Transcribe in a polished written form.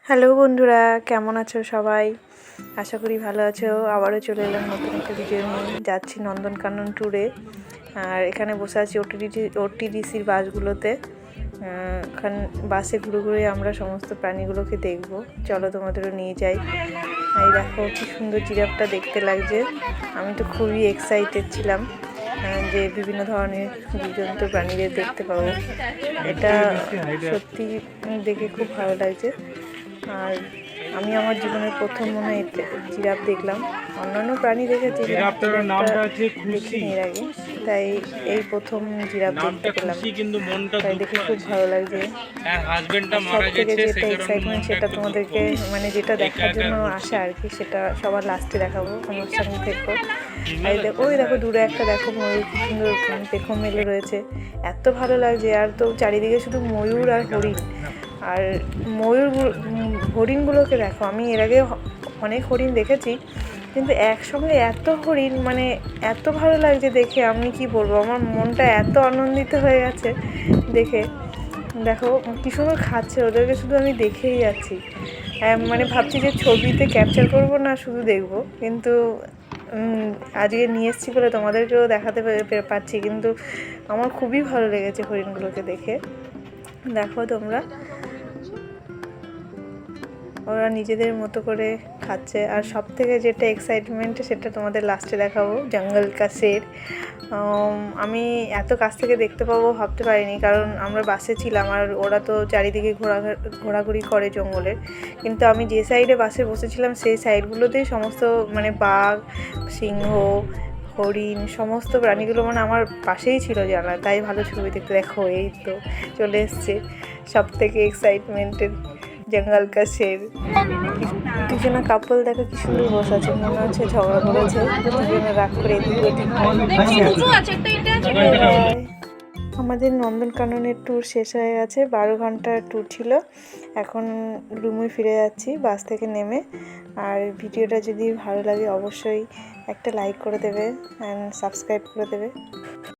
Hello বন্ধুরা, কেমন আছো সবাই? আশা করি ভালো আছো। আবারও চলে এলাম নতুন একটা ভিডিও নিয়ে। যাচ্ছি নন্দনকানন ট্যুরে। আর এখানে বসে আছি ওটিডিসির বাসগুলোতে। এখানে বাসে ঘুরে ঘুরে আমরা সমস্ত প্রাণীগুলোকে দেখব। চলো তোমাদেরও নিয়ে যাই। এই দেখো কি সুন্দর জিরাফটা দেখতে লাগছে। আমি তো খুবই এক্সাইটেড ছিলাম যে বিভিন্ন ধরনের জীবজন্ত প্রাণীদের দেখতে পাবো। এটা সত্যি দেখে খুব ভালো লাগছে। আর আমি আমার জীবনের প্রথম মনে হয় জিরাফ দেখলাম। অন্যান্য প্রাণী দেখেছি, দেখিনি এর আগে, তাই এই প্রথম জিরাফ দেখতে পেলাম। তাই দেখে খুব ভালো লাগছে। সব থেকে যেটা এক্সাইটমেন্ট সেটা তোমাদেরকে মানে যেটা দেখার জন্য আসে আর কি, সেটা সবার লাস্টে দেখাবো। আমার সঙ্গে থেকো। আর দেখো, ওই দেখো দূরে একটা দেখো ময়ূর কি সুন্দর পেখম মেলে রয়েছে। এত ভালো লাগছে। আর তো চারিদিকে শুধু ময়ূর আর হরিণ। আর হরিণগুলোকে দেখো, আমি এর আগে অনেক হরিণ দেখেছি, কিন্তু একসঙ্গে এত হরিণ মানে এত ভালো লাগছে দেখে, আমি কি বলবো, আমার মনটা এত আনন্দিত হয়ে গেছে দেখে। দেখো কি সুন্দর খাচ্ছে, ওদেরকে শুধু আমি দেখেই যাচ্ছি। মানে ভাবছি যে ছবিতে ক্যাপচার করবো না, শুধু দেখবো। কিন্তু আজকে নিয়ে এসেছি বলে তোমাদেরকেও দেখাতে পারছি। কিন্তু আমার খুবই ভালো লেগেছে হরিণগুলোকে দেখে। দেখো তোমরা, ওরা নিজেদের মতো করে খাচ্ছে। আর সব থেকে যেটা এক্সাইটমেন্ট সেটা তোমাদের লাস্টে দেখাবো, জঙ্গল কা শের। আমি এত কাছ থেকে দেখতে পাবো ভাবতে পারিনি, কারণ আমরা বাসে ছিলাম আর ওরা তো চারিদিকে ঘোরাঘুরি করে জঙ্গলের। কিন্তু আমি যে সাইডে বাসে বসেছিলাম সেই সাইডগুলোতেই সমস্ত মানে বাঘ, সিংহ, হরিণ, সমস্ত প্রাণীগুলো মানে আমার পাশেই ছিল জানা। তাই ভালো ছবি দেখতে। দেখো এই তো চলে এসছে সব থেকে এক্সাইটমেন্টের জঙ্গল কা শের। দুজনে কাপল দেখো কি সুন্দর বসে আছে, মনে হচ্ছে ঝগড়া করেছে। দুজনে রাগ করে আমাদের নন্দনকাননের ট্যুর শেষ হয়ে গেছে। 12 ঘন্টার ট্যুর ছিল। এখন রুমে ফিরে যাচ্ছি বাস থেকে নেমে। আর ভিডিওটা যদি ভালো লাগে অবশ্যই একটা লাইক করে দেবে অ্যান্ড সাবস্ক্রাইব করে দেবে।